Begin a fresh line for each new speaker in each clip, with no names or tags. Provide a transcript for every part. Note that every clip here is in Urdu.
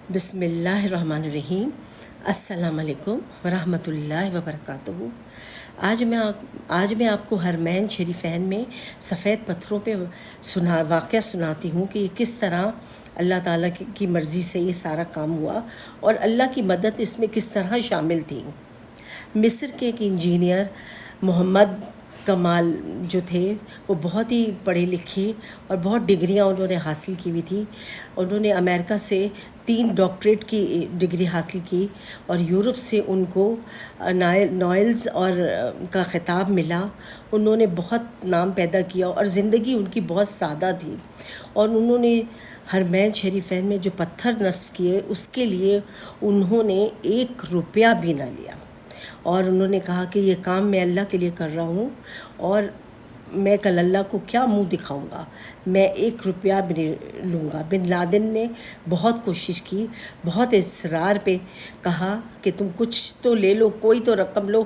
بسم اللہ الرحمن الرحیم۔ السلام علیکم ورحمۃ اللہ وبرکاتہ۔ آج میں آپ کو حرمین شریفین میں سفید پتھروں پہ واقعہ سناتی ہوں کہ یہ کس طرح اللہ تعالیٰ کی مرضی سے یہ سارا کام ہوا اور اللہ کی مدد اس میں کس طرح شامل تھی۔ مصر کے ایک انجینئر محمد کمال جو تھے وہ بہت ہی پڑھے لکھے اور بہت ڈگریاں انہوں نے حاصل کی ہوئی تھی۔ انہوں نے امریکہ سے 3 ڈاکٹریٹ کی ڈگری حاصل کی اور یورپ سے ان کو نوائلز اور کا خطاب ملا۔ انہوں نے بہت نام پیدا کیا اور زندگی ان کی بہت سادہ تھی، اور انہوں نے حرمین شریفین میں جو پتھر نصب کیے اس کے لیے انہوں نے 1 روپیہ بھی نہ لیا، اور انہوں نے کہا کہ یہ کام میں اللہ کے لیے کر رہا ہوں اور میں کل اللہ کو کیا منہ دکھاؤں گا، میں 1 روپیہ بھی نہیں لوں گا۔ بن لادن نے بہت کوشش کی، بہت اصرار پہ کہا کہ تم کچھ تو لے لو، کوئی تو رقم لو۔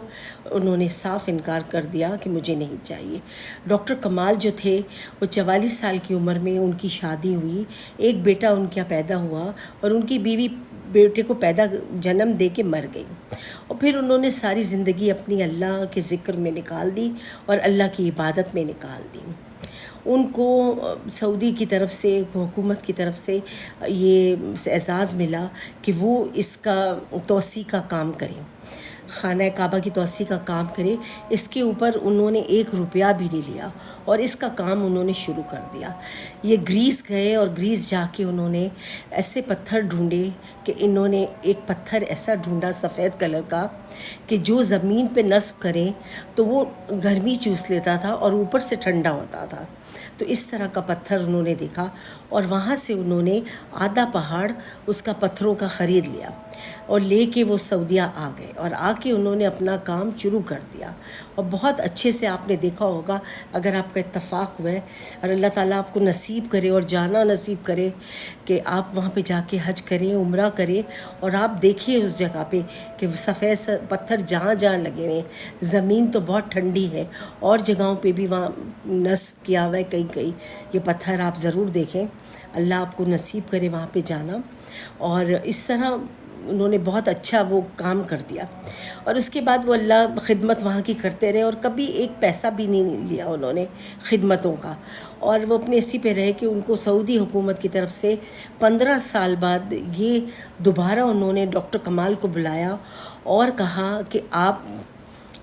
انہوں نے صاف انکار کر دیا کہ مجھے نہیں چاہیے۔ ڈاکٹر کمال جو تھے وہ 44 سال کی عمر میں ان کی شادی ہوئی، ایک بیٹا ان کا پیدا ہوا، اور ان کی بیوی بیٹے کو جنم دے کے مر گئی، اور پھر انہوں نے ساری زندگی اپنی اللہ کے ذکر میں نکال دی اور اللہ کی عبادت میں نکال دی۔ ان کو سعودی کی طرف سے، حکومت کی طرف سے یہ اعزاز ملا کہ وہ اس کا توسیع کا کام کریں، خانہ کعبہ کی توسیع کا کام کرے۔ اس کے اوپر انہوں نے 1 روپیہ بھی نہیں لیا اور اس کا کام انہوں نے شروع کر دیا۔ یہ گریس گئے اور گریس جا کے انہوں نے ایسے پتھر ڈھونڈے کہ انہوں نے ایک پتھر ایسا ڈھونڈا سفید کلر کا کہ جو زمین پہ نصب کریں تو وہ گرمی چوس لیتا تھا اور اوپر سے ٹھنڈا ہوتا تھا۔ تو اس طرح کا پتھر انہوں نے دیکھا، اور وہاں سے انہوں نے آدھا پہاڑ اس کا پتھروں کا خرید لیا اور لے کے وہ سعودیہ آ گئے، اور آ کے انہوں نے اپنا کام شروع کر دیا، اور بہت اچھے سے آپ نے دیکھا ہوگا۔ اگر آپ کا اتفاق ہوا ہے اور اللہ تعالیٰ آپ کو نصیب کرے اور جانا نصیب کرے کہ آپ وہاں پہ جا کے حج کریں، عمرہ کریں، اور آپ دیکھیں اس جگہ پہ کہ سفید پتھر جہاں جہاں لگے ہوئے ہیں، زمین تو بہت ٹھنڈی ہے، اور جگہوں پہ بھی وہاں نصب کیا ہوا ہے کئی یہ پتھر آپ ضرور دیکھیں۔ اللہ آپ کو نصیب کرے وہاں پہ جانا، اور اس طرح انہوں نے بہت اچھا وہ کام کر دیا، اور اس کے بعد وہ اللہ خدمت وہاں کی کرتے رہے، اور کبھی 1 پیسہ بھی نہیں لیا انہوں نے خدمتوں کا، اور وہ اپنے اسی پہ رہے کہ ان کو سعودی حکومت کی طرف سے 15 سال بعد یہ دوبارہ انہوں نے ڈاکٹر کمال کو بلایا اور کہا کہ آپ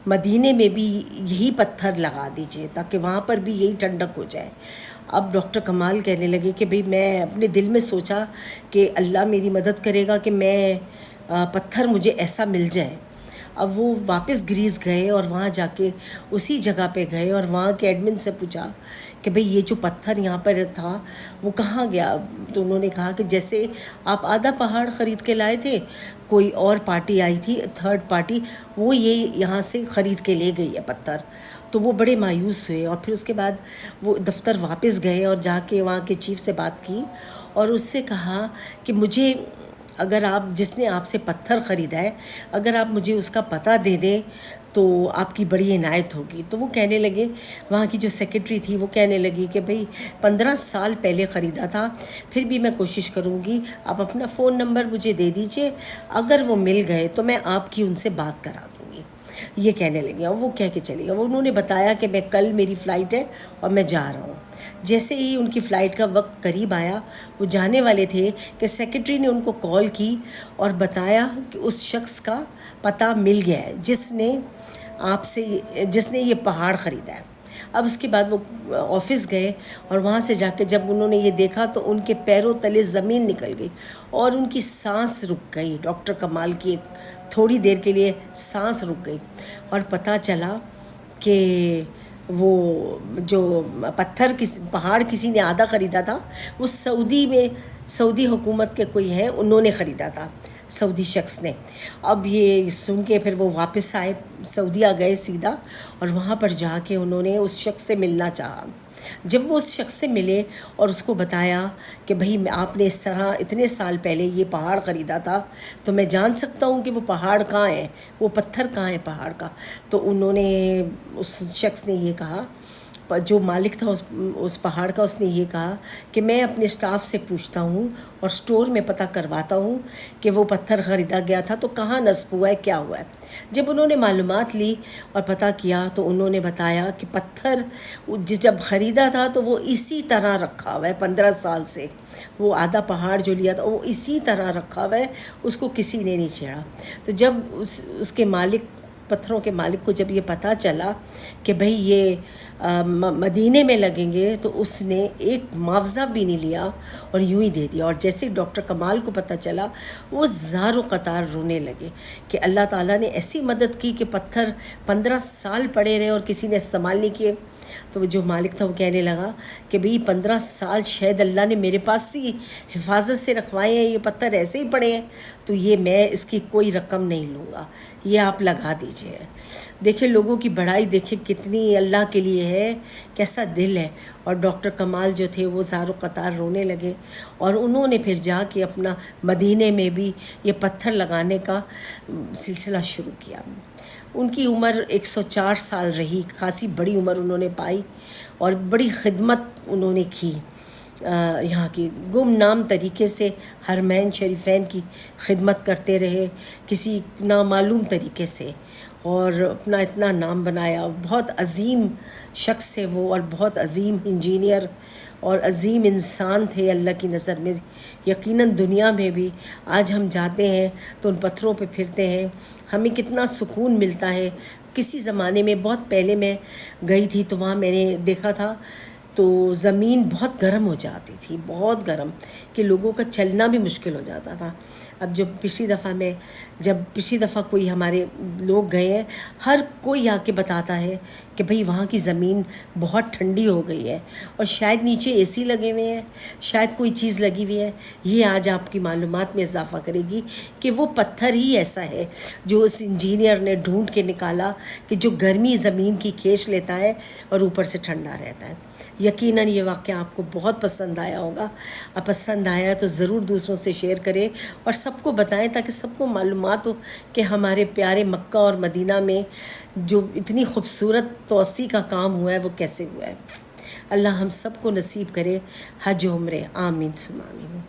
مدینے میں بھی یہی پتھر لگا دیجئے تاکہ وہاں پر بھی یہی ٹھنڈک ہو جائے۔ اب ڈاکٹر کمال کہنے لگے کہ بھئی میں اپنے دل میں سوچا کہ اللہ میری مدد کرے گا کہ میں پتھر مجھے ایسا مل جائے۔ اب وہ واپس گریس گئے اور وہاں جا کے اسی جگہ پہ گئے اور وہاں کے ایڈمن سے پوچھا کہ بھئی یہ جو پتھر یہاں پر تھا وہ کہاں گیا؟ تو انہوں نے کہا کہ جیسے آپ آدھا پہاڑ خرید کے لائے تھے، کوئی اور پارٹی آئی تھی، 3rd پارٹی، وہ یہ یہاں سے خرید کے لے گئی ہے پتھر۔ تو وہ بڑے مایوس ہوئے، اور پھر اس کے بعد وہ دفتر واپس گئے اور جا کے وہاں کے چیف سے بات کی اور اس سے کہا کہ مجھے اگر جس نے آپ سے پتھر خریدا ہے، اگر آپ مجھے اس کا پتہ دے دیں تو آپ کی بڑی عنایت ہوگی۔ تو وہ کہنے لگے، وہاں کی جو سیکرٹری تھی وہ کہنے لگی کہ بھئی 15 سال پہلے خریدا تھا، پھر بھی میں کوشش کروں گی، آپ اپنا فون نمبر مجھے دے دیجئے، اگر وہ مل گئے تو میں آپ کی ان سے بات کرا دوں گی۔ یہ کہنے لگے، اور وہ کہہ کے چلی گئی۔ انہوں نے بتایا کہ میں کل میری فلائٹ ہے اور میں جا رہا ہوں۔ جیسے ہی ان کی فلائٹ کا وقت قریب آیا، وہ جانے والے تھے کہ سیکرٹری نے ان کو کال کی اور بتایا کہ اس شخص کا پتہ مل گیا ہے جس نے یہ پہاڑ خریدا ہے۔ اب اس کے بعد وہ آفس گئے اور وہاں سے جا کے جب انہوں نے یہ دیکھا تو ان کے پیروں تلے زمین نکل گئی اور ان کی سانس رک گئی۔ ڈاکٹر کمال کی ایک تھوڑی دیر کے لیے سانس رک گئی، اور پتہ چلا کہ وہ جو پہاڑ کسی نے آدھا خریدا تھا، وہ سعودی حکومت کے کوئی ہیں، انہوں نے خریدا تھا، سعودی شخص نے۔ اب یہ سن کے پھر وہ واپس آئے، سعودیہ گئے سیدھا، اور وہاں پر جا کے انہوں نے اس شخص سے ملنا چاہا۔ جب وہ اس شخص سے ملے اور اس کو بتایا کہ بھئی آپ نے اس طرح اتنے سال پہلے یہ پہاڑ خریدا تھا، تو میں جان سکتا ہوں کہ وہ پہاڑ کہاں ہے، وہ پتھر کہاں ہے پہاڑ کا؟ تو اس شخص نے یہ کہا جو مالک تھا اس پہاڑ کا، اس نے یہ کہا کہ میں اپنے اسٹاف سے پوچھتا ہوں اور اسٹور میں پتہ کرواتا ہوں کہ وہ پتھر خریدا گیا تھا تو کہاں نصب ہوا ہے، کیا ہوا ہے۔ جب انہوں نے معلومات لی اور پتہ کیا تو انہوں نے بتایا کہ پتھر جب خریدا تھا تو وہ اسی طرح رکھا ہوا ہے 15 سال سے، وہ آدھا پہاڑ جو لیا تھا وہ اسی طرح رکھا ہوا ہے، اس کو کسی نے نہیں چھیڑا۔ تو جب اس کے مالک، پتھروں کے مالک کو جب یہ پتہ چلا کہ بھئی یہ مدینے میں لگیں گے، تو اس نے ایک معاوضہ بھی نہیں لیا اور یوں ہی دے دیا۔ اور جیسے ڈاکٹر کمال کو پتہ چلا، وہ زار و قطار رونے لگے کہ اللہ تعالیٰ نے ایسی مدد کی کہ پتھر 15 سال پڑے رہے اور کسی نے استعمال نہیں کیے۔ تو جو مالک تھا وہ کہنے لگا کہ بھئی 15 سال شاید اللہ نے میرے پاس ہی حفاظت سے رکھوائے ہیں، یہ پتھر ایسے ہی پڑے ہیں، تو یہ میں اس کی کوئی رقم نہیں لوں گا، یہ آپ لگا دیجئے۔ دیکھیں لوگوں کی بڑائی، دیکھیں کتنی اللہ کے لیے ہے، کیسا دل ہے۔ اور ڈاکٹر کمال جو تھے وہ زار و قطار رونے لگے، اور انہوں نے پھر جا کے اپنا مدینے میں بھی یہ پتھر لگانے کا سلسلہ شروع کیا۔ ان کی عمر 104 سال رہی، خاصی بڑی عمر انہوں نے پائی، اور بڑی خدمت انہوں نے کی، یہاں کی گمنام طریقے سے حرمین شریفین کی خدمت کرتے رہے، کسی نامعلوم طریقے سے، اور اپنا اتنا نام بنایا۔ بہت عظیم شخص تھے وہ، اور بہت عظیم انجینئر اور عظیم انسان تھے اللہ کی نظر میں۔ یقیناً دنیا میں بھی آج ہم جاتے ہیں تو ان پتھروں پہ پھرتے ہیں، ہمیں کتنا سکون ملتا ہے۔ کسی زمانے میں بہت پہلے میں گئی تھی تو وہاں میں نے دیکھا تھا تو زمین بہت گرم ہو جاتی تھی، بہت گرم، کہ لوگوں کا چلنا بھی مشکل ہو جاتا تھا۔ اب جب پچھلی دفعہ کوئی ہمارے لوگ گئے ہیں، ہر کوئی آ کے بتاتا ہے کہ بھئی وہاں کی زمین بہت ٹھنڈی ہو گئی ہے، اور شاید نیچے اے سی لگے ہوئے ہیں، شاید کوئی چیز لگی ہوئی ہے۔ یہ آج آپ کی معلومات میں اضافہ کرے گی کہ وہ پتھر ہی ایسا ہے جو اس انجینئر نے ڈھونڈ کے نکالا کہ جو گرمی زمین کی کھینچ لیتا ہے اور اوپر سے ٹھنڈا رہتا ہے۔ یقیناً یہ واقعہ آپ کو بہت پسند آیا ہوگا، اور پسند آیا تو ضرور دوسروں سے شیئر کریں اور سب کو بتائیں تاکہ سب کو معلومات ہو کہ ہمارے پیارے مکہ اور مدینہ میں جو اتنی خوبصورت توسیع کا کام ہوا ہے وہ کیسے ہوا ہے۔ اللہ ہم سب کو نصیب کرے حج و عمرے، آمین ثم آمین۔